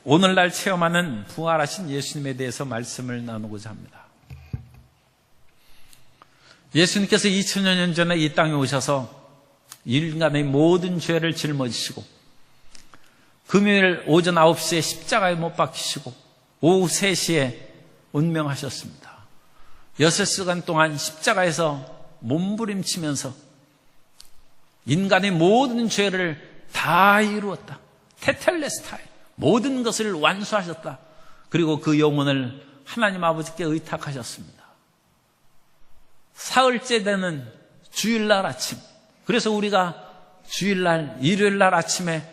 오늘날 체험하는 부활하신 예수님에 대해서 말씀을 나누고자 합니다. 예수님께서 2000여 년 전에 이 땅에 오셔서 인간의 모든 죄를 짊어지시고 금요일 오전 9시에 십자가에 못 박히시고 오후 3시에 운명하셨습니다. 6시간 동안 십자가에서 몸부림치면서 인간의 모든 죄를 다 이루었다. 테텔레스타이, 모든 것을 완수하셨다. 그리고 그 영혼을 하나님 아버지께 의탁하셨습니다. 사흘째 되는 주일날 아침, 그래서 우리가 주일날, 일요일날 아침에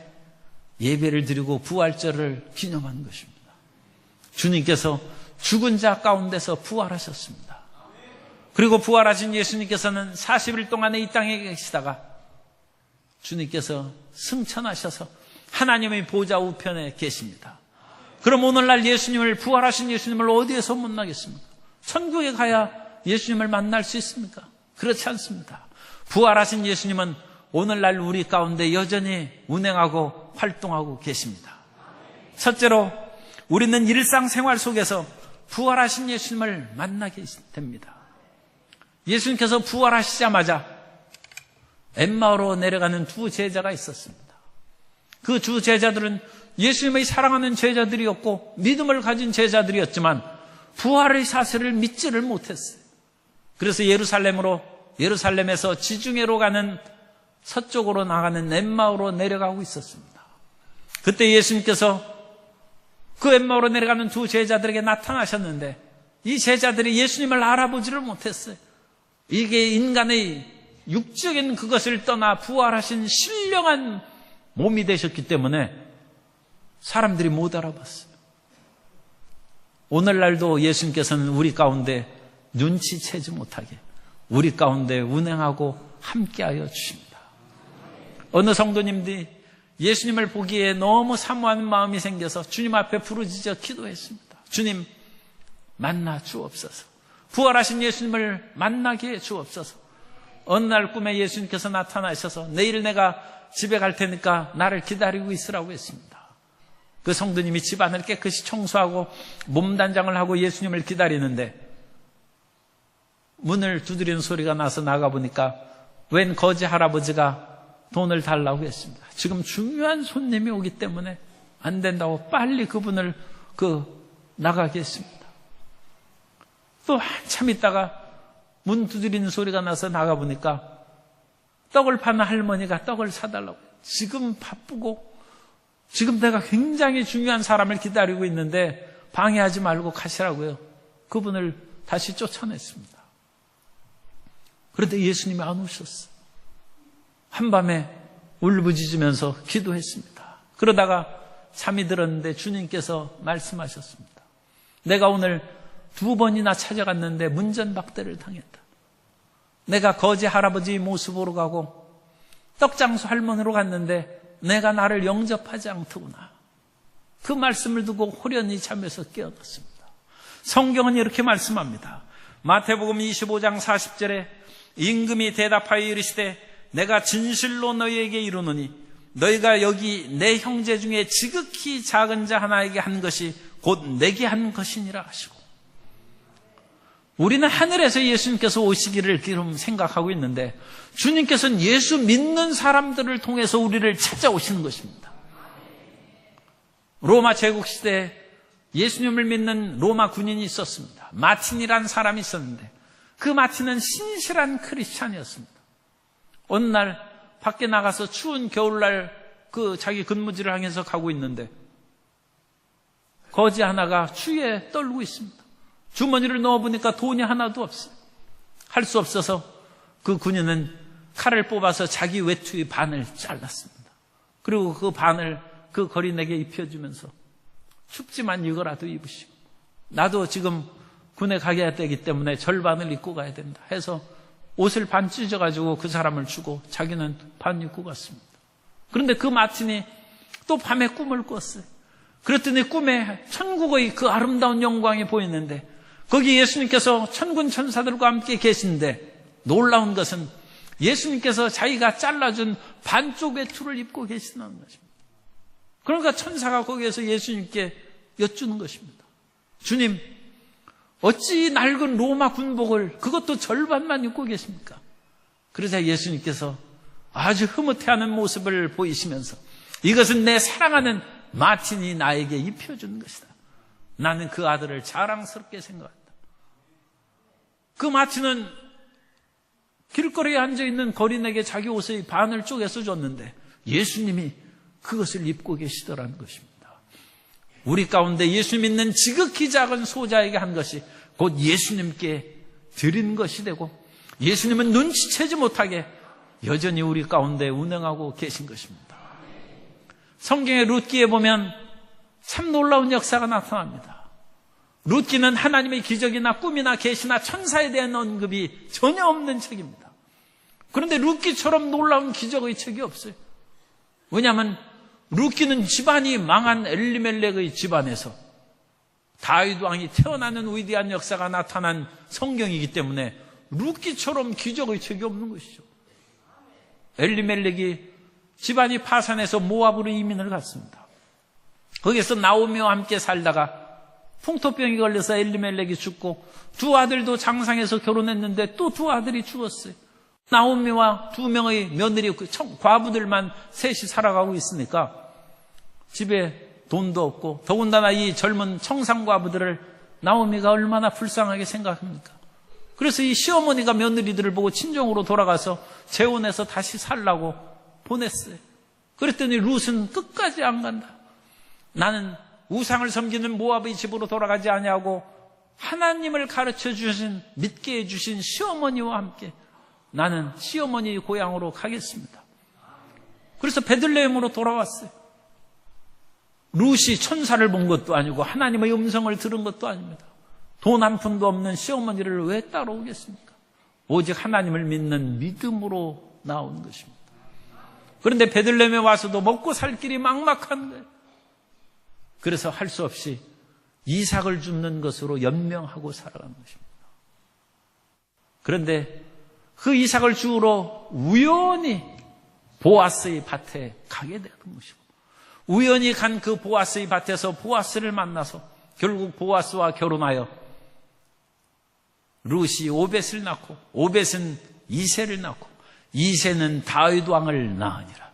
예배를 드리고 부활절을 기념하는 것입니다. 주님께서 죽은 자 가운데서 부활하셨습니다. 그리고 부활하신 예수님께서는 40일 동안에 이 땅에 계시다가 주님께서 승천하셔서 하나님의 보좌 우편에 계십니다. 그럼 오늘날 예수님을, 부활하신 예수님을 어디에서 만나겠습니까? 천국에 가야 예수님을 만날 수 있습니까? 그렇지 않습니다. 부활하신 예수님은 오늘날 우리 가운데 여전히 운행하고 활동하고 계십니다. 첫째로 우리는 일상생활 속에서 부활하신 예수님을 만나게 됩니다. 예수님께서 부활하시자마자 엠마오로 내려가는 두 제자가 있었습니다. 그 두 제자들은 예수님의 사랑하는 제자들이었고 믿음을 가진 제자들이었지만 부활의 사실을 믿지를 못했어요. 그래서 예루살렘에서 지중해로 가는 서쪽으로 나가는 엠마오로 내려가고 있었습니다. 그때 예수님께서 그 엠마오로 내려가는 두 제자들에게 나타나셨는데 이 제자들이 예수님을 알아보지를 못했어요. 이게 인간의 육적인 그것을 떠나 부활하신 신령한 몸이 되셨기 때문에 사람들이 못 알아봤어요. 오늘날도 예수님께서는 우리 가운데 눈치채지 못하게 우리 가운데 운행하고 함께하여 주십니다. 어느 성도님들이 예수님을 보기에 너무 사모하는 마음이 생겨서 주님 앞에 부르짖어 기도했습니다. 주님 만나 주옵소서. 부활하신 예수님을 만나게 해 주옵소서. 어느 날 꿈에 예수님께서 나타나셔서 내일 내가 집에 갈 테니까 나를 기다리고 있으라고 했습니다. 그 성도님이 집안을 깨끗이 청소하고 몸단장을 하고 예수님을 기다리는데 문을 두드리는 소리가 나서 나가보니까 웬 거지 할아버지가 돈을 달라고 했습니다. 지금 중요한 손님이 오기 때문에 안 된다고 빨리 그분을 나가게 했습니다. 또 한참 있다가 문 두드리는 소리가 나서 나가보니까 떡을 파는 할머니가 떡을 사달라고 해요. 지금 바쁘고 지금 내가 굉장히 중요한 사람을 기다리고 있는데 방해하지 말고 가시라고요. 그분을 다시 쫓아냈습니다. 그런데 예수님이 안 오셨어요. 한밤에 울부짖으면서 기도했습니다. 그러다가 잠이 들었는데 주님께서 말씀하셨습니다. 내가 오늘 2번이나 찾아갔는데 문전박대를 당했다. 내가 거지 할아버지 모습으로 가고 떡장수 할머니로 갔는데 내가 나를 영접하지 않더구나. 그 말씀을 두고 호련히 잠에서 깨어났습니다. 성경은 이렇게 말씀합니다. 마태복음 25장 40절에 임금이 대답하여 이르시되 내가 진실로 너희에게 이르노니 너희가 여기 내 형제 중에 지극히 작은 자 하나에게 한 것이 곧 내게 한 것이니라 하시고, 우리는 하늘에서 예수님께서 오시기를 지금 생각하고 있는데 주님께서는 예수 믿는 사람들을 통해서 우리를 찾아오시는 것입니다. 로마 제국시대에 예수님을 믿는 로마 군인이 있었습니다. 마틴이라는 사람이 있었는데 그 마틴은 신실한 크리스찬이었습니다. 어느 날 밖에 나가서 추운 겨울날 자기 근무지를 향해서 가고 있는데 거지 하나가 추위에 떨고 있습니다. 주머니를 넣어보니까 돈이 하나도 없어요. 할 수 없어서 그 군인은 칼을 뽑아서 자기 외투의 반을 잘랐습니다. 그리고 그 반을 그 거린에게 입혀주면서 춥지만 이거라도 입으시고, 나도 지금 군에 가야 되기 때문에 절반을 입고 가야 된다 해서 옷을 반 찢어가지고 그 사람을 주고 자기는 반 입고 갔습니다. 그런데 그 마틴이 또 밤에 꿈을 꿨어요. 그랬더니 꿈에 천국의 그 아름다운 영광이 보이는데 거기 예수님께서 천군 천사들과 함께 계신데 놀라운 것은 예수님께서 자기가 잘라준 반쪽 외투를 입고 계시다는 것입니다. 그러니까 천사가 거기에서 예수님께 여쭈는 것입니다. 주님, 어찌 낡은 로마 군복을 그것도 절반만 입고 계십니까? 그러자 예수님께서 아주 흐뭇해하는 모습을 보이시면서 이것은 내 사랑하는 마틴이 나에게 입혀준 것이다. 나는 그 아들을 자랑스럽게 생각한다. 그 마틴은 길거리에 앉아있는 거린에게 자기 옷의 반을 쪼개서 줬는데 예수님이 그것을 입고 계시더라는 것입니다. 우리 가운데 예수 믿는 지극히 작은 소자에게 한 것이 곧 예수님께 드린 것이 되고 예수님은 눈치채지 못하게 여전히 우리 가운데 운행하고 계신 것입니다. 성경의 룻기에 보면 참 놀라운 역사가 나타납니다. 룻기는 하나님의 기적이나 꿈이나 계시나 천사에 대한 언급이 전혀 없는 책입니다. 그런데 룻기처럼 놀라운 기적의 책이 없어요. 왜냐하면 룻기는 집안이 망한 엘리멜렉의 집안에서 다윗 왕이 태어나는 위대한 역사가 나타난 성경이기 때문에 룻기처럼 기적의 책이 없는 것이죠. 엘리멜렉이 집안이 파산해서 모압으로 이민을 갔습니다. 거기서 나오미와 함께 살다가 풍토병이 걸려서 엘리멜렉이 죽고 두 아들도 장상해서 결혼했는데 또 두 아들이 죽었어요. 나오미와 두 명의 며느리 과부들만 셋이 살아가고 있으니까 집에 돈도 없고 더군다나 이 젊은 청상과부들을 나오미가 얼마나 불쌍하게 생각합니까? 그래서 이 시어머니가 며느리들을 보고 친정으로 돌아가서 재혼해서 다시 살라고 보냈어요. 그랬더니 룻은 끝까지 안 간다. 나는 우상을 섬기는 모압의 집으로 돌아가지 아니하고 하나님을 가르쳐 주신 믿게 해주신 시어머니와 함께 나는 시어머니의 고향으로 가겠습니다. 그래서 베들레헴으로 돌아왔어요. 룻이 천사를 본 것도 아니고 하나님의 음성을 들은 것도 아닙니다. 돈 한 푼도 없는 시어머니를 왜 따라오겠습니까? 오직 하나님을 믿는 믿음으로 나온 것입니다. 그런데 베들레헴에 와서도 먹고 살 길이 막막한 거예요. 그래서 할 수 없이 이삭을 줍는 것으로 연명하고 살아가는 것입니다. 그런데 그 이삭을 주우러 우연히 보아스의 밭에 가게 되는 것이고 우연히 간 그 보아스의 밭에서 보아스를 만나서 결국 보아스와 결혼하여 룻이 오벳을 낳고 오벳은 이새를 낳고 이새는 다윗 왕을 낳으니라.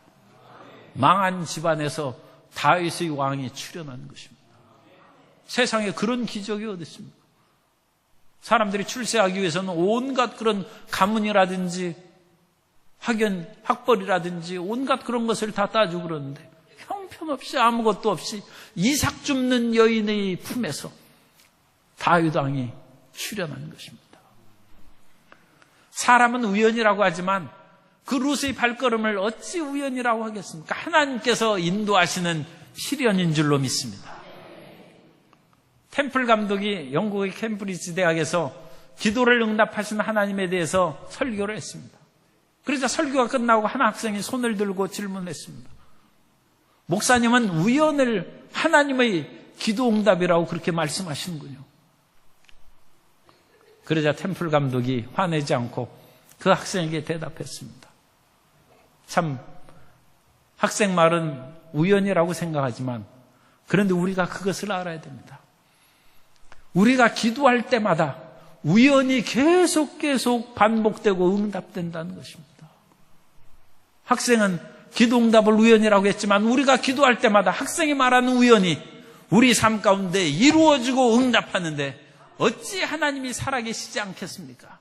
망한 집안에서 다윗의 왕이 출현한 것입니다. 세상에 그런 기적이 어디 있습니까? 사람들이 출세하기 위해서는 온갖 그런 가문이라든지 학벌이라든지 온갖 그런 것을 다 따지고 그러는데 형편없이 아무것도 없이 이삭 줍는 여인의 품에서 다윗 왕이 출현한 것입니다. 사람은 우연이라고 하지만 그 룻의 발걸음을 어찌 우연이라고 하겠습니까? 하나님께서 인도하시는 시련인 줄로 믿습니다. 템플 감독이 영국의 캠브리지 대학에서 기도를 응답하신 하나님에 대해서 설교를 했습니다. 그러자 설교가 끝나고 한 학생이 손을 들고 질문했습니다. 목사님은 우연을 하나님의 기도 응답이라고 그렇게 말씀하시는군요. 그러자 템플 감독이 화내지 않고 그 학생에게 대답했습니다. 참 학생 말은 우연이라고 생각하지만 그런데 우리가 그것을 알아야 됩니다. 우리가 기도할 때마다 우연히 계속 반복되고 응답된다는 것입니다. 학생은 기도 응답을 우연이라고 했지만 우리가 기도할 때마다 학생이 말하는 우연이 우리 삶 가운데 이루어지고 응답하는데 어찌 하나님이 살아계시지 않겠습니까?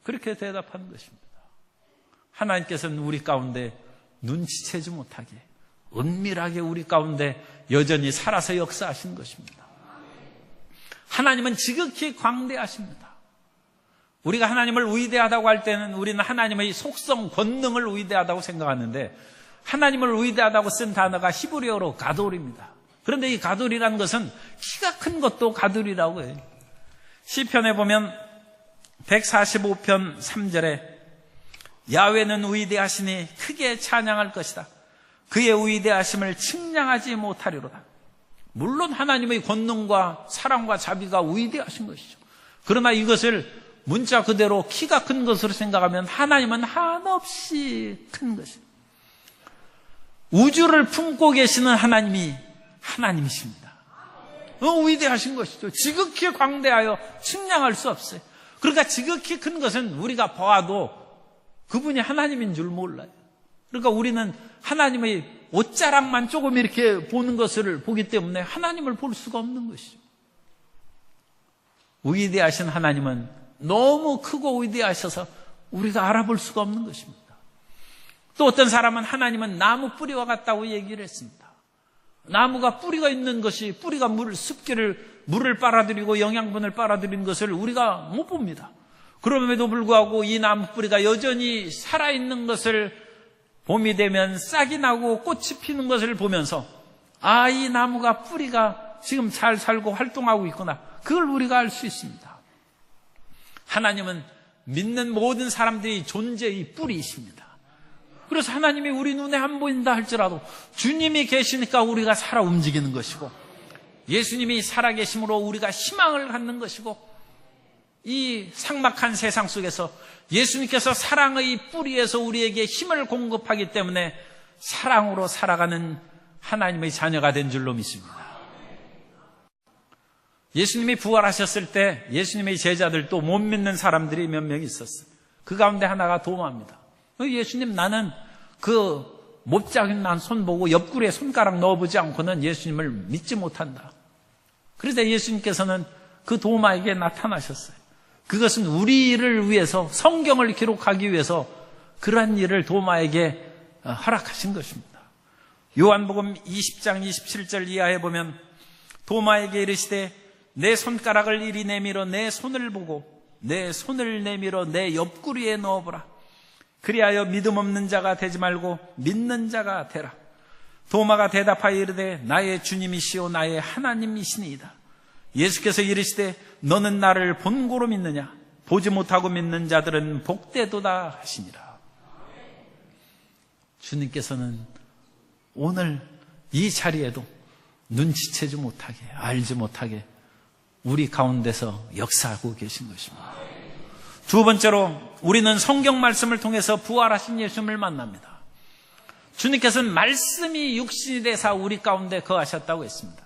그렇게 대답하는 것입니다. 하나님께서는 우리 가운데 눈치채지 못하게 은밀하게 우리 가운데 여전히 살아서 역사하시는 것입니다. 하나님은 지극히 광대하십니다. 우리가 하나님을 위대하다고 할 때는 우리는 하나님의 속성, 권능을 위대하다고 생각하는데 하나님을 위대하다고 쓴 단어가 히브리어로 가돌입니다. 그런데 이 가돌이라는 것은 키가 큰 것도 가돌이라고 해요. 시편에 보면 145편 3절에 야훼는 위대하시니 크게 찬양할 것이다. 그의 위대하심을 측량하지 못하리로다. 물론 하나님의 권능과 사랑과 자비가 위대하신 것이죠. 그러나 이것을 문자 그대로 키가 큰 것으로 생각하면 하나님은 한없이 큰 것입니다. 우주를 품고 계시는 하나님이 하나님이십니다. 위대하신 것이죠. 지극히 광대하여 측량할 수 없어요. 그러니까 지극히 큰 것은 우리가 봐도 그분이 하나님인 줄 몰라요. 그러니까 우리는 하나님의 옷자락만 조금 이렇게 보는 것을 보기 때문에 하나님을 볼 수가 없는 것이죠. 위대하신 하나님은 너무 크고 위대하셔서 우리가 알아볼 수가 없는 것입니다. 또 어떤 사람은 하나님은 나무 뿌리와 같다고 얘기를 했습니다. 나무가 뿌리가 있는 것이, 뿌리가 물을 빨아들이고 영양분을 빨아들이는 것을 우리가 못 봅니다. 그럼에도 불구하고 이 나무 뿌리가 여전히 살아있는 것을 봄이 되면 싹이 나고 꽃이 피는 것을 보면서 이 나무가 뿌리가 지금 잘 살고 활동하고 있구나. 그걸 우리가 알 수 있습니다. 하나님은 믿는 모든 사람들이 존재의 뿌리이십니다. 그래서 하나님이 우리 눈에 안 보인다 할지라도 주님이 계시니까 우리가 살아 움직이는 것이고, 예수님이 살아계심으로 우리가 희망을 갖는 것이고, 이 삭막한 세상 속에서 예수님께서 사랑의 뿌리에서 우리에게 힘을 공급하기 때문에 사랑으로 살아가는 하나님의 자녀가 된 줄로 믿습니다. 예수님이 부활하셨을 때 예수님의 제자들도 못 믿는 사람들이 몇 명 있었어요. 그 가운데 하나가 도마입니다. 예수님, 나는 그 못작은 난 손 보고 옆구리에 손가락 넣어보지 않고는 예수님을 믿지 못한다. 그래서 예수님께서는 그 도마에게 나타나셨어요. 그것은 우리를 위해서, 성경을 기록하기 위해서 그러한 일을 도마에게 허락하신 것입니다. 요한복음 20장 27절 이하에 보면 도마에게 이르시되 내 손가락을 이리 내밀어 내 손을 보고 내 손을 내밀어 내 옆구리에 넣어보라. 그리하여 믿음 없는 자가 되지 말고 믿는 자가 되라. 도마가 대답하여 이르되 나의 주님이시오 나의 하나님이시니이다. 예수께서 이르시되 너는 나를 본고로 믿느냐? 보지 못하고 믿는 자들은 복되도다 하시니라. 주님께서는 오늘 이 자리에도 눈치채지 못하게, 알지 못하게 우리 가운데서 역사하고 계신 것입니다. 두 번째로 우리는 성경 말씀을 통해서 부활하신 예수님을 만납니다. 주님께서는 말씀이 육신이 되사 우리 가운데 거하셨다고 했습니다.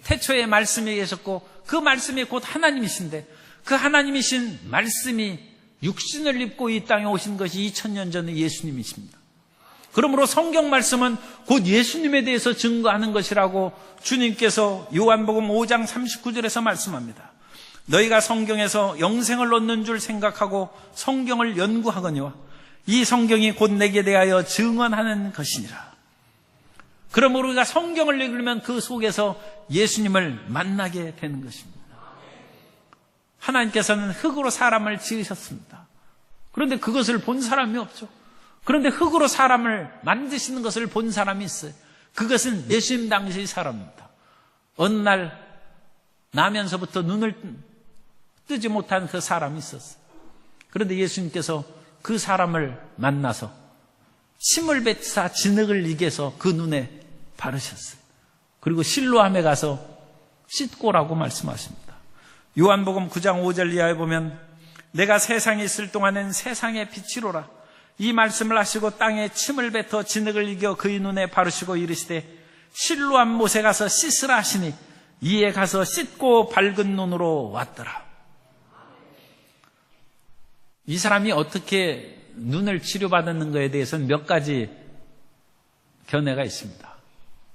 태초에 말씀이 계셨고 그 말씀이 곧 하나님이신데, 그 하나님이신 말씀이 육신을 입고 이 땅에 오신 것이 2000년 전의 예수님이십니다. 그러므로 성경 말씀은 곧 예수님에 대해서 증거하는 것이라고 주님께서 요한복음 5장 39절에서 말씀합니다. 너희가 성경에서 영생을 얻는 줄 생각하고 성경을 연구하거니와 이 성경이 곧 내게 대하여 증언하는 것이니라. 그러므로 우리가 성경을 읽으면 그 속에서 예수님을 만나게 되는 것입니다. 하나님께서는 흙으로 사람을 지으셨습니다. 그런데 그것을 본 사람이 없죠. 그런데 흙으로 사람을 만드시는 것을 본 사람이 있어요. 그것은 예수님 당시의 사람입니다. 어느 날 나면서부터 눈을 뜨지 못한 그 사람이 있었어요. 그런데 예수님께서 그 사람을 만나서 침을 뱉사 진흙을 이겨서 그 눈에 바르셨어요. 그리고 실로암에 가서 씻고라고 말씀하십니다. 요한복음 9장 5절 이하에 보면 내가 세상에 있을 동안은 세상의 빛이로라. 이 말씀을 하시고 땅에 침을 뱉어 진흙을 이겨 그의 눈에 바르시고 이르시되 실로암 못에 가서 씻으라 하시니 이에 가서 씻고 밝은 눈으로 왔더라. 이 사람이 어떻게 눈을 치료받았는가에 대해서는 몇 가지 견해가 있습니다.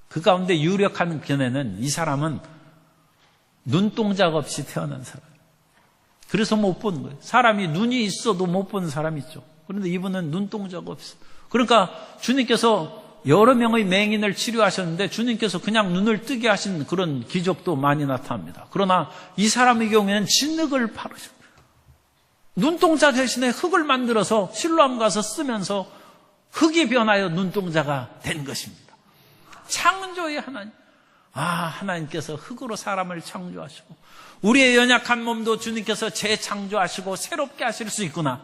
그 가운데 유력한 견해는 이 사람은 눈동자가 없이 태어난 사람이에요. 그래서 못 보는 거예요. 사람이 눈이 있어도 못 보는 사람이 있죠. 그런데 이분은 눈동자가 없어요. 그러니까 주님께서 여러 명의 맹인을 치료하셨는데 주님께서 그냥 눈을 뜨게 하신 그런 기적도 많이 나타납니다. 그러나 이 사람의 경우에는 진흙을 바르셨어요. 눈동자 대신에 흙을 만들어서 실로암 가서 쓰면서 흙이 변하여 눈동자가 된 것입니다. 창조의 하나님. 하나님께서 흙으로 사람을 창조하시고 우리의 연약한 몸도 주님께서 재창조하시고 새롭게 하실 수 있구나.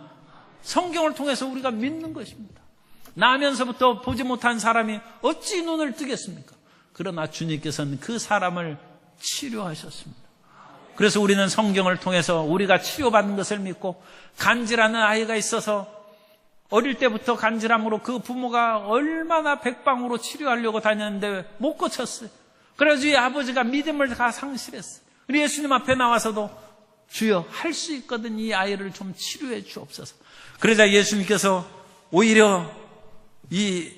성경을 통해서 우리가 믿는 것입니다. 나면서부터 보지 못한 사람이 어찌 눈을 뜨겠습니까? 그러나 주님께서는 그 사람을 치료하셨습니다. 그래서 우리는 성경을 통해서 우리가 치료받는 것을 믿고 간질하는 아이가 있어서 어릴 때부터 간질함으로 그 부모가 얼마나 백방으로 치료하려고 다녔는데 못 고쳤어요. 그래서 이 아버지가 믿음을 다 상실했어요. 우리 예수님 앞에 나와서도 주여 할 수 있거든 이 아이를 좀 치료해 주옵소서. 그러자 예수님께서 오히려 이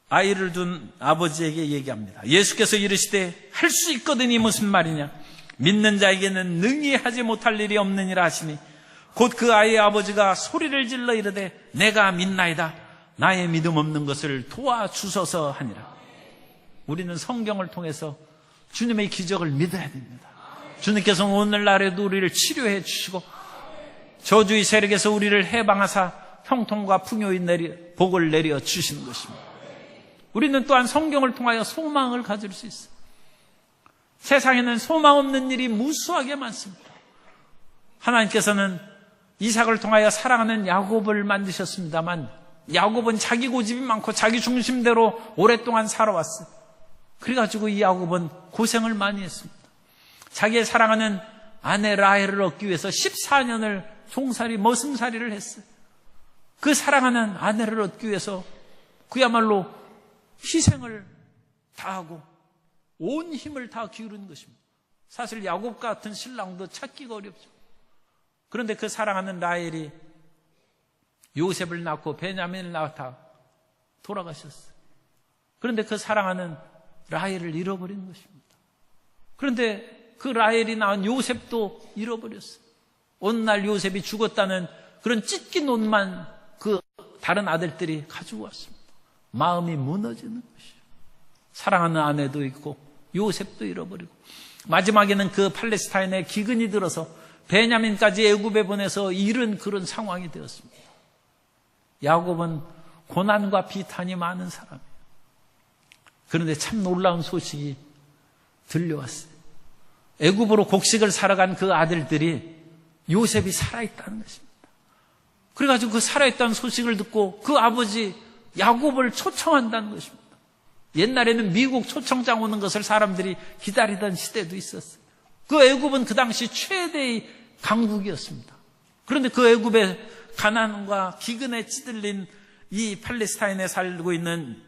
아이를 둔 아버지에게 얘기합니다. 예수께서 이르시되 할 수 있거든이 무슨 말이냐? 믿는 자에게는 능히 하지 못할 일이 없느니라 하시니 곧 그 아이의 아버지가 소리를 질러 이르되 내가 믿나이다. 나의 믿음 없는 것을 도와주소서 하니라. 우리는 성경을 통해서 주님의 기적을 믿어야 됩니다. 주님께서 오늘날에도 우리를 치료해 주시고 저주의 세력에서 우리를 해방하사 형통과 풍요의 복을 내려 주시는 것입니다. 우리는 또한 성경을 통하여 소망을 가질 수 있어요. 세상에는 소망 없는 일이 무수하게 많습니다. 하나님께서는 이삭을 통하여 사랑하는 야곱을 만드셨습니다만 야곱은 자기 고집이 많고 자기 중심대로 오랫동안 살아왔어요. 그래가지고 이 야곱은 고생을 많이 했습니다. 자기의 사랑하는 아내 라헬을 얻기 위해서 14년을 종살이 머슴살이를 했어요. 그 사랑하는 아내를 얻기 위해서 그야말로 희생을 다하고 온 힘을 다 기울이는 것입니다. 사실 야곱 같은 신랑도 찾기가 어렵죠. 그런데 그 사랑하는 라헬이 요셉을 낳고 베냐민을 낳다 돌아가셨어요. 그런데 그 사랑하는 라헬을 잃어버린 것입니다. 그런데 그 라헬이 낳은 요셉도 잃어버렸어요. 어느 날 요셉이 죽었다는 그런 찢긴 옷만 그 다른 아들들이 가지고 왔습니다. 마음이 무너지는 것이죠. 사랑하는 아내도 있고 요셉도 잃어버리고 마지막에는 그 팔레스타인에 기근이 들어서 베냐민까지 애굽에 보내서 잃은 그런 상황이 되었습니다. 야곱은 고난과 비탄이 많은 사람이에요. 그런데 참 놀라운 소식이 들려왔어요. 애굽으로 곡식을 사러 간 그 아들들이 요셉이 살아있다는 것입니다. 그래가지고 그 살아있다는 소식을 듣고 그 아버지 야곱을 초청한다는 것입니다. 옛날에는 미국 초청장 오는 것을 사람들이 기다리던 시대도 있었어요. 그 애굽은 그 당시 최대의 강국이었습니다. 그런데 그 애굽의 가난과 기근에 찌들린 이 팔레스타인에 살고 있는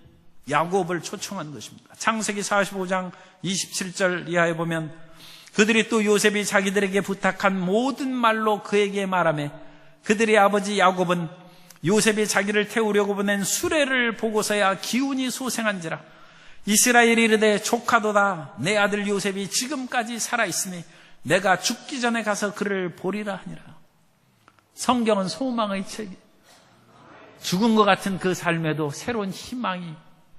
야곱을 초청한 것입니다. 창세기 45장 27절 이하에 보면 그들이 또 요셉이 자기들에게 부탁한 모든 말로 그에게 말하며 그들의 아버지 야곱은 요셉이 자기를 태우려고 보낸 수레를 보고서야 기운이 소생한지라 이스라엘이 이르되 조카도다 내 아들 요셉이 지금까지 살아있으니 내가 죽기 전에 가서 그를 보리라 하니라. 성경은 소망의 책이에요. 죽은 것 같은 그 삶에도 새로운 희망이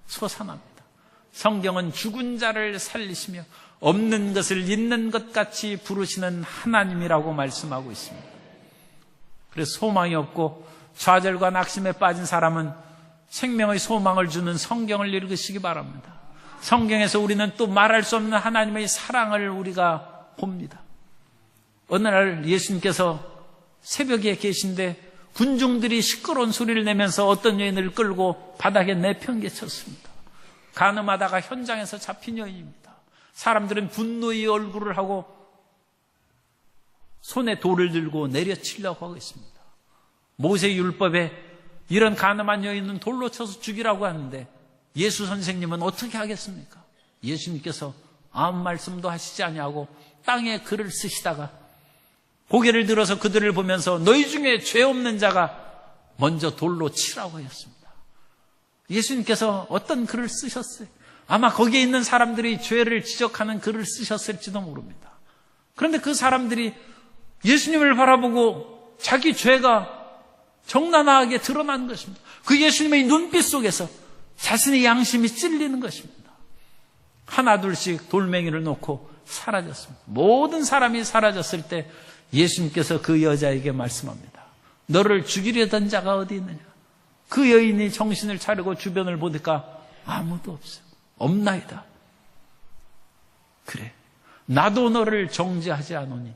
솟아납니다. 성경은 죽은 자를 살리시며 없는 것을 있는 것 같이 부르시는 하나님이라고 말씀하고 있습니다. 그래서 소망이 없고 좌절과 낙심에 빠진 사람은 생명의 소망을 주는 성경을 읽으시기 바랍니다. 성경에서 우리는 또 말할 수 없는 하나님의 사랑을 우리가 봅니다. 어느 날 예수님께서 새벽에 계신데 군중들이 시끄러운 소리를 내면서 어떤 여인을 끌고 바닥에 내팽개쳤습니다. 간음하다가 현장에서 잡힌 여인입니다. 사람들은 분노의 얼굴을 하고 손에 돌을 들고 내려치려고 하고 있습니다. 모세의 율법에 이런 간음한 여인은 돌로 쳐서 죽이라고 하는데 예수 선생님은 어떻게 하겠습니까? 예수님께서 아무 말씀도 하시지 아니하고 땅에 글을 쓰시다가 고개를 들어서 그들을 보면서 너희 중에 죄 없는 자가 먼저 돌로 치라고 하셨습니다. 예수님께서 어떤 글을 쓰셨어요? 아마 거기에 있는 사람들이 죄를 지적하는 글을 쓰셨을지도 모릅니다. 그런데 그 사람들이 예수님을 바라보고 자기 죄가 적나라하게 드러나는 것입니다. 그 예수님의 눈빛 속에서 자신의 양심이 찔리는 것입니다. 하나둘씩 돌멩이를 놓고 사라졌습니다. 모든 사람이 사라졌을 때 예수님께서 그 여자에게 말씀합니다. 너를 죽이려던 자가 어디 있느냐? 그 여인이 정신을 차리고 주변을 보니까 아무도 없어요. 없나이다. 그래, 나도 너를 정죄하지 않으니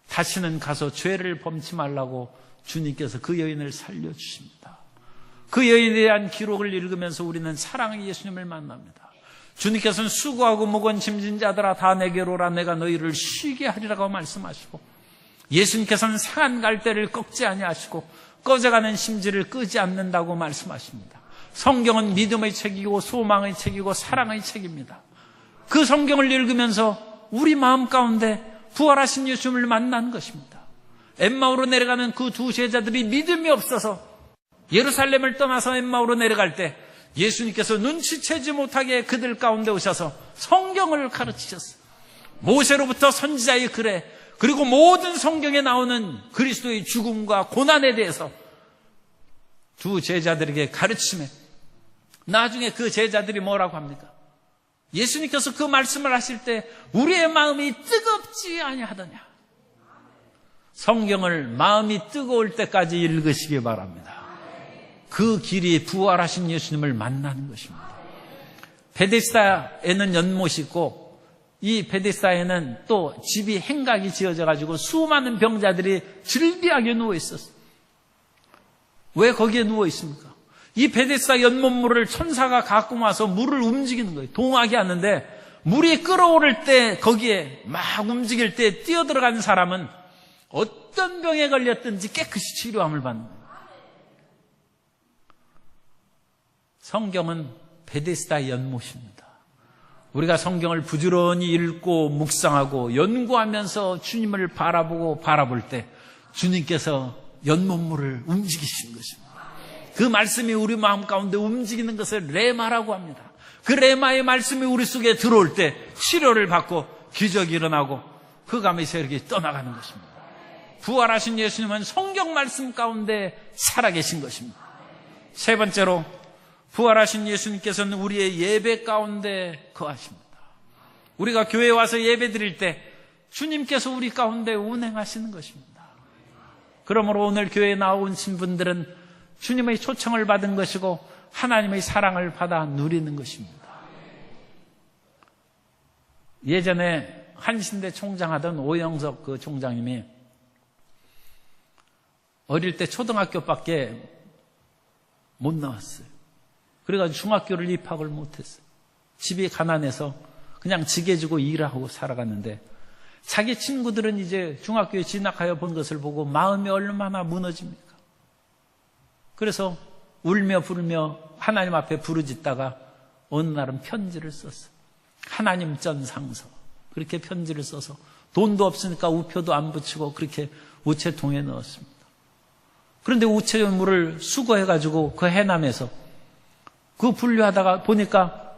다시는 가서 죄를 범치 말라고 주님께서 그 여인을 살려주십니다. 그 여인에 대한 기록을 읽으면서 우리는 사랑의 예수님을 만납니다. 주님께서는 수고하고 무거운 짐진 자들아 다 내게로 오라 내가 너희를 쉬게 하리라고 말씀하시고 예수님께서는 상한 갈대를 꺾지 아니하시고 꺼져가는 심지를 끄지 않는다고 말씀하십니다. 성경은 믿음의 책이고 소망의 책이고 사랑의 책입니다. 그 성경을 읽으면서 우리 마음 가운데 부활하신 예수님을 만난 것입니다. 엠마오로 내려가는 그 두 제자들이 믿음이 없어서 예루살렘을 떠나서 엠마오로 내려갈 때 예수님께서 눈치채지 못하게 그들 가운데 오셔서 성경을 가르치셨어요. 모세로부터 선지자의 글에, 그리고 모든 성경에 나오는 그리스도의 죽음과 고난에 대해서 두 제자들에게 가르치며, 나중에 그 제자들이 뭐라고 합니까? 예수님께서 그 말씀을 하실 때 우리의 마음이 뜨겁지 아니하더냐. 성경을 마음이 뜨거울 때까지 읽으시기 바랍니다. 그 길이 부활하신 예수님을 만나는 것입니다. 베데스다에는 연못이 있고, 이 베데스다에는 또 집이 행각이 지어져 가지고 수많은 병자들이 즐비하게 누워 있었어요. 왜 거기에 누워 있습니까? 이 베데스다 연못물을 천사가 갖고 와서 물을 움직이는 거예요. 동하게 하는데, 물이 끓어오를 때 거기에 막 움직일 때 뛰어들어간 사람은 어떤 병에 걸렸든지 깨끗이 치료함을 받는 거예요. 성경은 베데스다 연못입니다. 우리가 성경을 부지런히 읽고 묵상하고 연구하면서 주님을 바라볼 때 주님께서 연못물을 움직이시는 것입니다. 그 말씀이 우리 마음 가운데 움직이는 것을 레마라고 합니다. 그 레마의 말씀이 우리 속에 들어올 때 치료를 받고 기적이 일어나고 흑암의 세력이 떠나가는 것입니다. 부활하신 예수님은 성경 말씀 가운데 살아계신 것입니다. 세 번째로, 부활하신 예수님께서는 우리의 예배 가운데 거하십니다. 우리가 교회에 와서 예배 드릴 때 주님께서 우리 가운데 운행하시는 것입니다. 그러므로 오늘 교회에 나오신 분들은 주님의 초청을 받은 것이고 하나님의 사랑을 받아 누리는 것입니다. 예전에 한신대 총장하던 오영석 그 총장님이 어릴 때 초등학교밖에 못 나왔어요. 그래가지고 중학교를 입학을 못했어요. 집이 가난해서 그냥 지게지고 일하고 살아갔는데, 자기 친구들은 이제 중학교에 진학하여 본 것을 보고 마음이 얼마나 무너집니까? 그래서 울며 부르며 하나님 앞에 부르짖다가 어느 날은 편지를 썼어요. 하나님 전상서. 그렇게 편지를 써서 돈도 없으니까 우표도 안 붙이고 그렇게 우체통에 넣었습니다. 그런데 우체물을 수거해가지고 그 해남에서 그 분류하다가 보니까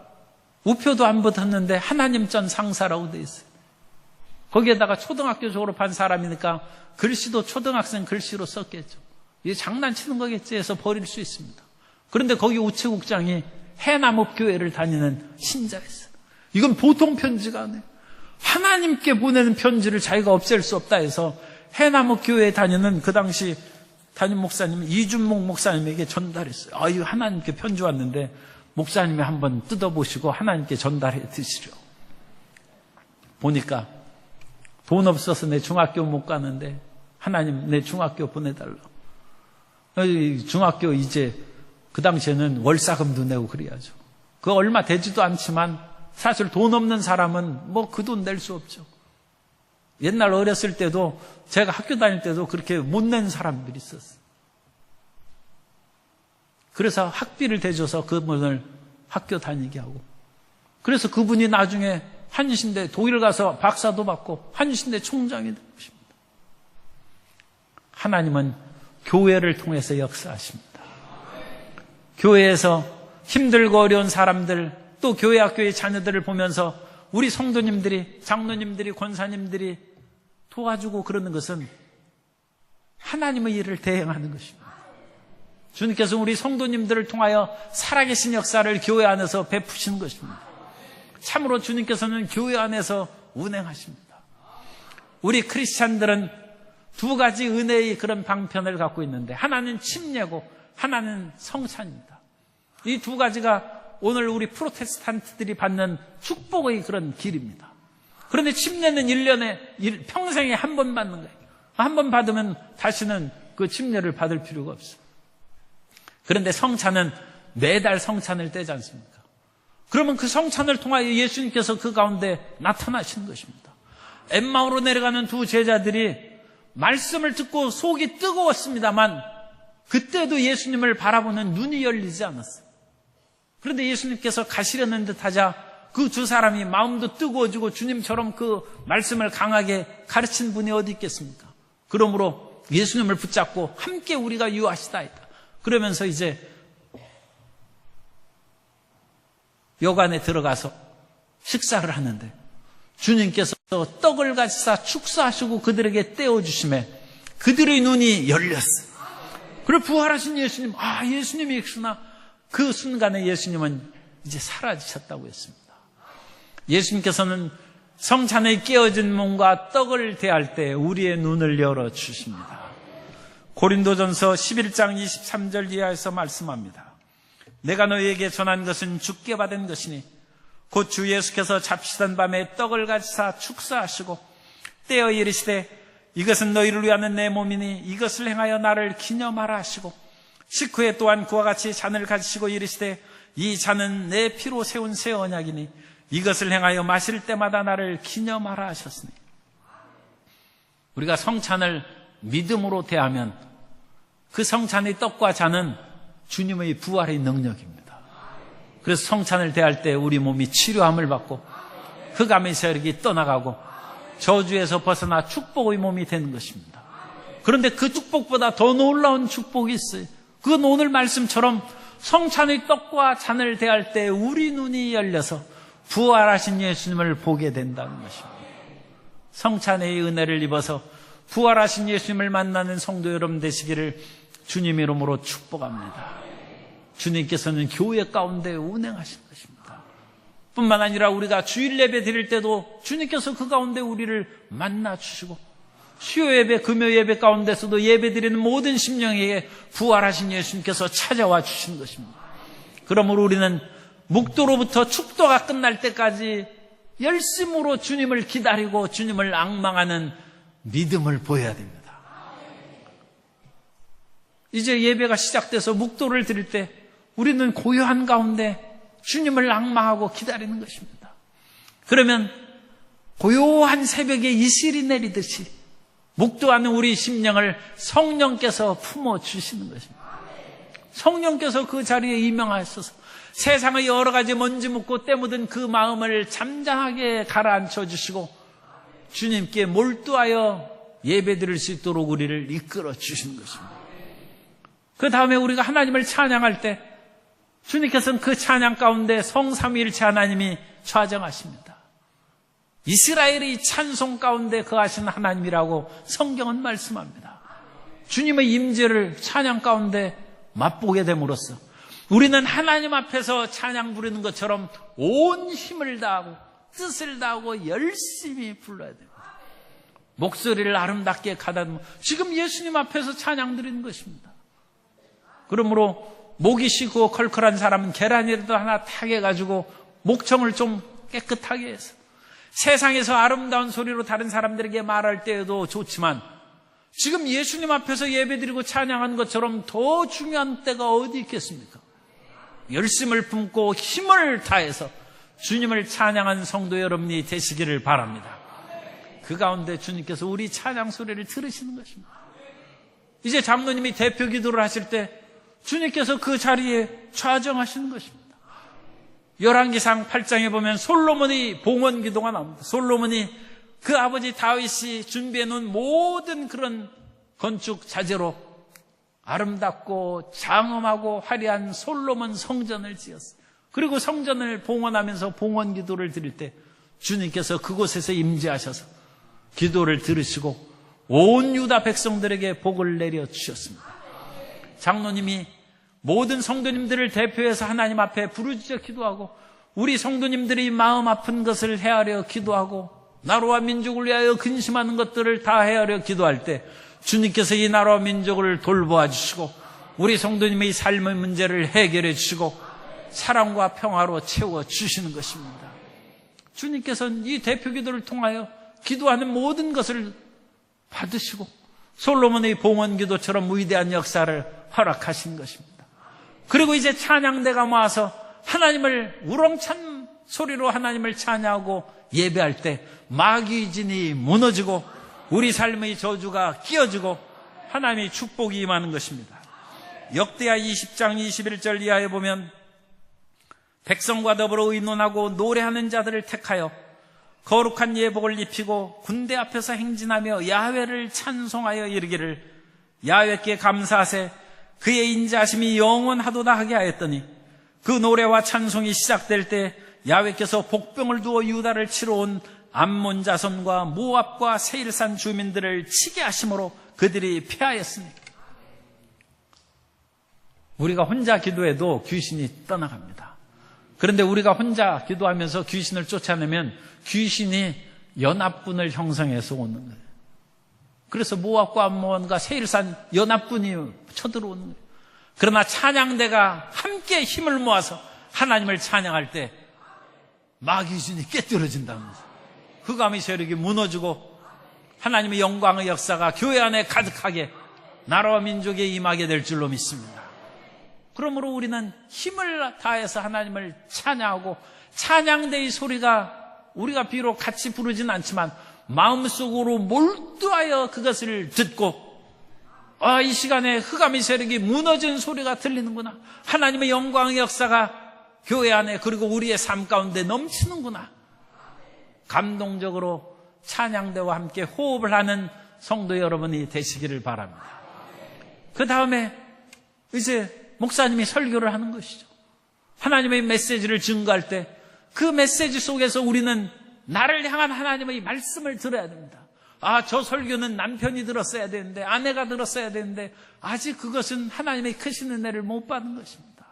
우표도 안 붙었는데 하나님 전 상사라고 돼 있어요. 거기에다가 초등학교 졸업한 사람이니까 글씨도 초등학생 글씨로 썼겠죠. 이게 장난치는 거겠지 해서 버릴 수 있습니다. 그런데 거기 우체국장이 해남읍교회를 다니는 신자였어요. 이건 보통 편지가 아니에요. 하나님께 보내는 편지를 자기가 없앨 수 없다 해서 해남읍교회에 다니는 그 당시 담임 목사님 이준목 목사님에게 전달했어요. 이거 하나님께 편지 왔는데 목사님이 한번 뜯어보시고 하나님께 전달해 드시려. 보니까 돈 없어서 내 중학교 못 가는데 하나님 내 중학교 보내달라. 중학교 이제 그 당시에는 월사금도 내고 그래야죠. 그거 얼마 되지도 않지만 사실 돈 없는 사람은 뭐 그 돈 낼 수 없죠. 옛날 어렸을 때도 제가 학교 다닐 때도 그렇게 못 낸 사람들이 있었어요. 그래서 학비를 대줘서 그분을 학교 다니게 하고, 그래서 그분이 나중에 한신대 독일 가서 박사도 받고 한신대 총장이 된 것입니다. 하나님은 교회를 통해서 역사하십니다. 교회에서 힘들고 어려운 사람들, 또 교회 학교의 자녀들을 보면서 우리 성도님들이, 장로님들이, 권사님들이 도와주고 그러는 것은 하나님의 일을 대행하는 것입니다. 주님께서 우리 성도님들을 통하여 살아계신 역사를 교회 안에서 베푸시는 것입니다. 참으로 주님께서는 교회 안에서 운행하십니다. 우리 크리스찬들은 두 가지 은혜의 그런 방편을 갖고 있는데, 하나는 침례고 하나는 성찬입니다. 이 두 가지가 오늘 우리 프로테스탄트들이 받는 축복의 그런 길입니다. 그런데 침례는 1년에 평생에 한 번 받는 거예요. 한 번 받으면 다시는 그 침례를 받을 필요가 없어요. 그런데 성찬은 매달 성찬을 떼지 않습니까? 그러면 그 성찬을 통하여 예수님께서 그 가운데 나타나시는 것입니다. 엠마오로 내려가는 두 제자들이 말씀을 듣고 속이 뜨거웠습니다만 그때도 예수님을 바라보는 눈이 열리지 않았어요. 그런데 예수님께서 가시려는 듯 하자 그 두 사람이 마음도 뜨거워지고 주님처럼 그 말씀을 강하게 가르친 분이 어디 있겠습니까? 그러므로 예수님을 붙잡고 함께 우리가 유하시다이다. 그러면서 이제 여관에 들어가서 식사를 하는데 주님께서 떡을 가지사 축사하시고 그들에게 떼어주심에 그들의 눈이 열렸어요. 그리고 부활하신 예수님, 예수님이 있구나. 그 순간에 예수님은 이제 사라지셨다고 했습니다. 예수님께서는 성찬의 깨어진 몸과 떡을 대할 때 우리의 눈을 열어주십니다. 고린도전서 11장 23절 이하에서 말씀합니다. 내가 너희에게 전한 것은 주께 받은 것이니 곧 주 예수께서 잡시던 밤에 떡을 가지사 축사하시고 떼어 이르시되 이것은 너희를 위하는 내 몸이니 이것을 행하여 나를 기념하라 하시고 식후에 또한 그와 같이 잔을 가지시고 이르시되 이 잔은 내 피로 세운 새 언약이니 이것을 행하여 마실 때마다 나를 기념하라 하셨으니 우리가 성찬을 믿음으로 대하면 그 성찬의 떡과 잔은 주님의 부활의 능력입니다. 그래서 성찬을 대할 때 우리 몸이 치료함을 받고 흑암의 세력이 떠나가고 저주에서 벗어나 축복의 몸이 되는 것입니다. 그런데 그 축복보다 더 놀라운 축복이 있어요. 그건 오늘 말씀처럼 성찬의 떡과 잔을 대할 때 우리 눈이 열려서 부활하신 예수님을 보게 된다는 것입니다. 성찬의 은혜를 입어서 부활하신 예수님을 만나는 성도 여러분 되시기를 주님 이름으로 축복합니다. 주님께서는 교회 가운데 운행하신 것입니다. 뿐만 아니라 우리가 주일 예배 드릴 때도 주님께서 그 가운데 우리를 만나 주시고 수요 예배, 금요 예배 가운데서도 예배 드리는 모든 심령에게 부활하신 예수님께서 찾아와 주시는 것입니다. 그러므로 우리는 묵도로부터 축도가 끝날 때까지 열심으로 주님을 기다리고 주님을 앙망하는 믿음을 보여야 됩니다. 이제 예배가 시작돼서 묵도를 드릴 때 우리는 고요한 가운데 주님을 앙망하고 기다리는 것입니다. 그러면 고요한 새벽에 이슬이 내리듯이 묵도하는 우리 심령을 성령께서 품어주시는 것입니다. 성령께서 그 자리에 임명하셔서 세상의 여러 가지 먼지 묻고 때 묻은 그 마음을 잠잠하게 가라앉혀 주시고 주님께 몰두하여 예배 드릴 수 있도록 우리를 이끌어 주시는 것입니다. 그 다음에 우리가 하나님을 찬양할 때 주님께서는 그 찬양 가운데 성삼위일체 하나님이 좌정하십니다. 이스라엘의 찬송 가운데 거하신 하나님이라고 성경은 말씀합니다. 주님의 임재를 찬양 가운데 맛보게 됨으로써 우리는 하나님 앞에서 찬양 부르는 것처럼 온 힘을 다하고 뜻을 다하고 열심히 불러야 됩니다. 목소리를 아름답게 가다듬어 지금 예수님 앞에서 찬양 드리는 것입니다. 그러므로 목이 쉬고 컬컬한 사람은 계란이라도 하나 타게 가지고 목청을 좀 깨끗하게 해서 세상에서 아름다운 소리로 다른 사람들에게 말할 때에도 좋지만 지금 예수님 앞에서 예배드리고 찬양한 것처럼 더 중요한 때가 어디 있겠습니까? 열심을 품고 힘을 다해서 주님을 찬양한 성도 여러분이 되시기를 바랍니다. 그 가운데 주님께서 우리 찬양 소리를 들으시는 것입니다. 이제 장로님이 대표 기도를 하실 때 주님께서 그 자리에 좌정하시는 것입니다. 열왕기상 8장에 보면 솔로몬의 봉헌 기도가 나옵니다. 솔로몬이 그 아버지 다윗이 준비해 놓은 모든 그런 건축 자재로 아름답고 장엄하고 화려한 솔로몬 성전을 지었어요. 그리고 성전을 봉헌하면서 봉헌 기도를 드릴 때 주님께서 그곳에서 임재하셔서 기도를 들으시고 온 유다 백성들에게 복을 내려 주셨습니다. 장로님이 모든 성도님들을 대표해서 하나님 앞에 부르짖어 기도하고 우리 성도님들이 마음 아픈 것을 헤아려 기도하고 나라와 민족을 위하여 근심하는 것들을 다 헤아려 기도할 때 주님께서 이 나라와 민족을 돌보아 주시고 우리 성도님의 삶의 문제를 해결해 주시고 사랑과 평화로 채워 주시는 것입니다. 주님께서는 이 대표 기도를 통하여 기도하는 모든 것을 받으시고 솔로몬의 봉헌 기도처럼 위대한 역사를 허락하신 것입니다. 그리고 이제 찬양대가 모아서 하나님을 우렁찬 소리로 하나님을 찬양하고 예배할 때 마귀의 진이 무너지고 우리 삶의 저주가 끼어지고 하나님의 축복이 임하는 것입니다. 역대하 20장 21절 이하에 보면 백성과 더불어 의논하고 노래하는 자들을 택하여 거룩한 예복을 입히고 군대 앞에서 행진하며 야훼를 찬송하여 이르기를 야훼께 감사하세 그의 인자하심이 영원하도다 하게 하였더니 그 노래와 찬송이 시작될 때 야훼께서 복병을 두어 유다를 치러 온 암몬 자손과 모압과 세일산 주민들을 치게 하심으로 그들이 패하였으니 우리가 혼자 기도해도 귀신이 떠나갑니다. 그런데 우리가 혼자 기도하면서 귀신을 쫓아내면 귀신이 연합군을 형성해서 오는 거예요. 그래서 모압과 암몬과 세일산 연합군이 쳐들어오는 거예요. 그러나 찬양대가 함께 힘을 모아서 하나님을 찬양할 때 마귀신이 깨뜨려진다면서 흑암의 세력이 무너지고 하나님의 영광의 역사가 교회 안에 가득하게 나라와 민족에 임하게 될 줄로 믿습니다. 그러므로 우리는 힘을 다해서 하나님을 찬양하고 찬양대의 소리가 우리가 비록 같이 부르진 않지만 마음속으로 몰두하여 그것을 듣고 이 시간에 흑암의 세력이 무너진 소리가 들리는구나. 하나님의 영광의 역사가 교회 안에 그리고 우리의 삶 가운데 넘치는구나. 감동적으로 찬양대와 함께 호흡을 하는 성도 여러분이 되시기를 바랍니다. 그 다음에 이제 목사님이 설교를 하는 것이죠. 하나님의 메시지를 증거할 때 그 메시지 속에서 우리는 나를 향한 하나님의 말씀을 들어야 됩니다. 저 설교는 남편이 들었어야 되는데 아내가 들었어야 되는데 아직 그것은 하나님의 크신 은혜를 못 받은 것입니다.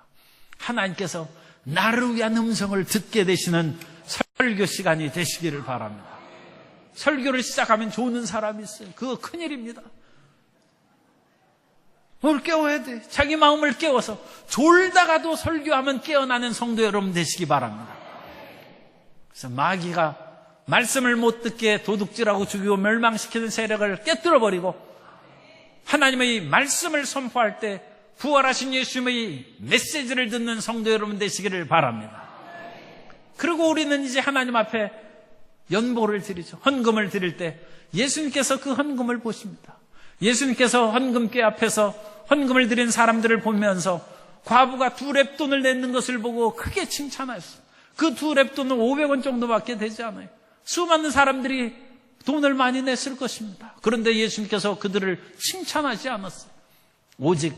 하나님께서 나를 위한 음성을 듣게 되시는 설교 시간이 되시기를 바랍니다. 설교를 시작하면 조는 사람이 있어요. 그거 큰일입니다. 뭘 깨워야 돼? 자기 마음을 깨워서 졸다가도 설교하면 깨어나는 성도 여러분 되시기 바랍니다. 그래서 마귀가 말씀을 못 듣게 도둑질하고 죽이고 멸망시키는 세력을 깨뜨려버리고 하나님의 말씀을 선포할 때 부활하신 예수님의 메시지를 듣는 성도 여러분 되시기를 바랍니다. 그리고 우리는 이제 하나님 앞에 연보를 드리죠. 헌금을 드릴 때 예수님께서 그 헌금을 보십니다. 예수님께서 헌금궤 앞에서 헌금을 드린 사람들을 보면서 과부가 2렙돈을 내는 것을 보고 크게 칭찬하셨어요. 그 2렙돈은 500원 정도밖에 되지 않아요. 수많은 사람들이 돈을 많이 냈을 것입니다. 그런데 예수님께서 그들을 칭찬하지 않았어요. 오직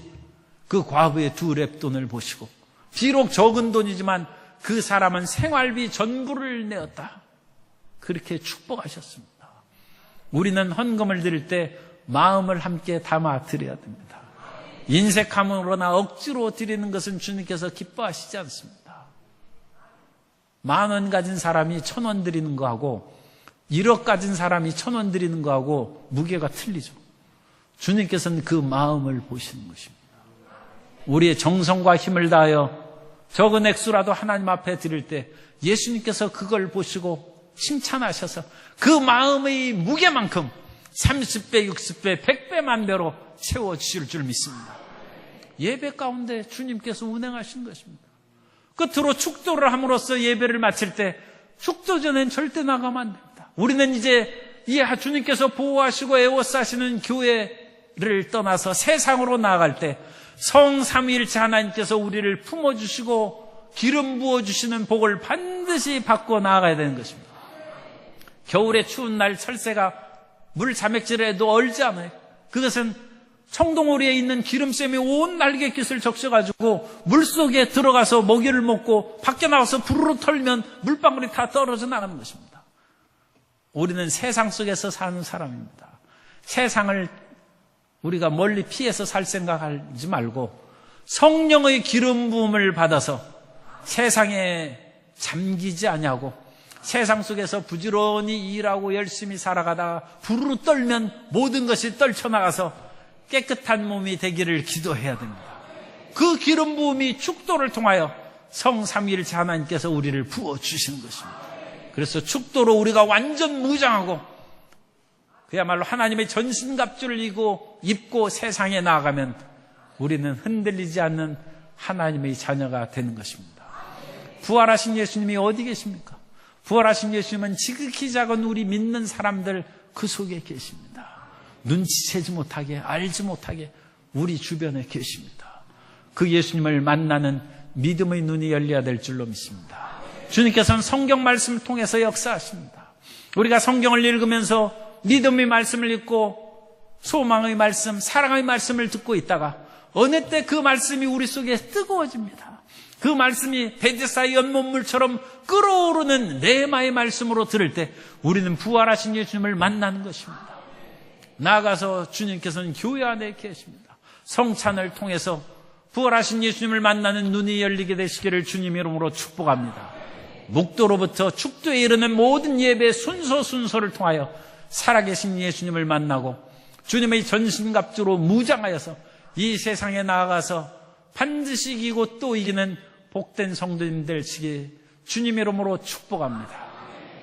그 과부의 2렙돈을 보시고 비록 적은 돈이지만 그 사람은 생활비 전부를 내었다. 그렇게 축복하셨습니다. 우리는 헌금을 드릴 때 마음을 함께 담아 드려야 됩니다. 인색함으로나 억지로 드리는 것은 주님께서 기뻐하시지 않습니다. 10,000원 가진 사람이 1,000원 드리는 거하고 1억 가진 사람이 1,000원 드리는 거하고 무게가 틀리죠. 주님께서는 그 마음을 보시는 것입니다. 우리의 정성과 힘을 다하여 적은 액수라도 하나님 앞에 드릴 때 예수님께서 그걸 보시고 칭찬하셔서 그 마음의 무게만큼 30배, 60배, 100배, 만배로 채워주실 줄 믿습니다. 예배 가운데 주님께서 운행하신 것입니다. 끝으로 축도를 함으로써 예배를 마칠 때 축도 전엔 절대 나가면 안 됩니다. 우리는 이제 이 주님께서 보호하시고 애워싸시는 교회를 떠나서 세상으로 나아갈 때 성삼위일체 하나님께서 우리를 품어주시고 기름 부어주시는 복을 반드시 받고 나아가야 되는 것입니다. 겨울에 추운 날 철새가 물 자맥질을 해도 얼지 않아요. 그것은 청동오리에 있는 기름쌤이 온 날개깃을 적셔가지고 물속에 들어가서 먹이를 먹고 밖에 나와서 부르르 털면 물방울이 다 떨어져 나가는 것입니다. 우리는 세상 속에서 사는 사람입니다. 세상을 우리가 멀리 피해서 살 생각하지 말고 성령의 기름 부음을 받아서 세상에 잠기지 아니하고 세상 속에서 부지런히 일하고 열심히 살아가다가 부르르 떨면 모든 것이 떨쳐나가서 깨끗한 몸이 되기를 기도해야 됩니다. 그 기름 부음이 축도를 통하여 성삼위일체 하나님께서 우리를 부어주시는 것입니다. 그래서 축도로 우리가 완전 무장하고 그야말로 하나님의 전신갑주를 입고 세상에 나아가면 우리는 흔들리지 않는 하나님의 자녀가 되는 것입니다. 부활하신 예수님이 어디 계십니까? 부활하신 예수님은 지극히 작은 우리 믿는 사람들 그 속에 계십니다. 눈치채지 못하게 알지 못하게 우리 주변에 계십니다. 그 예수님을 만나는 믿음의 눈이 열려야 될 줄로 믿습니다. 주님께서는 성경 말씀을 통해서 역사하십니다. 우리가 성경을 읽으면서 믿음의 말씀을 읽고 소망의 말씀, 사랑의 말씀을 듣고 있다가 어느 때 그 말씀이 우리 속에 뜨거워집니다. 그 말씀이 베데스다의 연못물처럼 끓어오르는 레마의 말씀으로 들을 때 우리는 부활하신 예수님을 만나는 것입니다. 나아가서 주님께서는 교회 안에 계십니다. 성찬을 통해서 부활하신 예수님을 만나는 눈이 열리게 되시기를 주님 이름으로 축복합니다. 묵도로부터 축도에 이르는 모든 예배 순서를 통하여 살아계신 예수님을 만나고 주님의 전신갑주로 무장하여서 이 세상에 나아가서 반드시 이기고 또 이기는 복된 성도님 되시기 주님 이름으로 축복합니다.